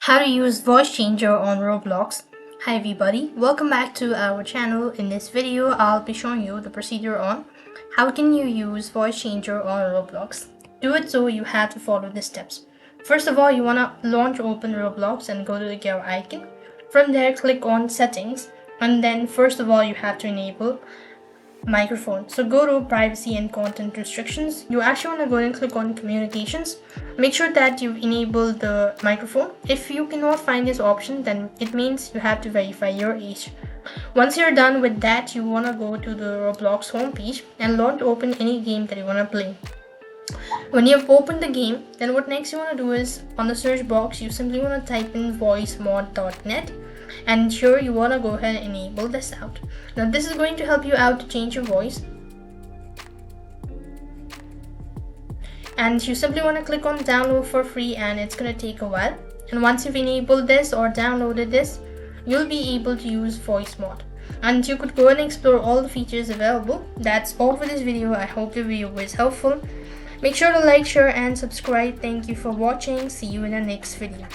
How to use voice changer on Roblox. Hi everybody, welcome back to our channel. In this video, I'll be showing you the procedure on how can you use voice changer on Roblox. Do it so you have to follow the steps. First of all, you want to launch open Roblox and go to the gear icon. From there, click on settings, and then first of all you have to enable microphone. So go to privacy and content restrictions. You actually want to go and click on communications. Make sure that you've enabled the microphone. If you cannot find this option, then it means you have to verify your age. Once you're done with that, you want to go to the Roblox homepage and launch open any game that you want to play. When you've opened the game, then what next you want to do is on the search box you simply want to type in voicemod.net, and here you want to go ahead and enable this out. Now this is going to help you out to change your voice, and you simply want to click on download for free, and it's going to take a while. And once you've enabled this or downloaded this, you'll be able to use Voicemod, and you could go and explore all the features available. That's all for this video. I hope the video was helpful. Make sure to like, share and subscribe. Thank you for watching. See you in the next video.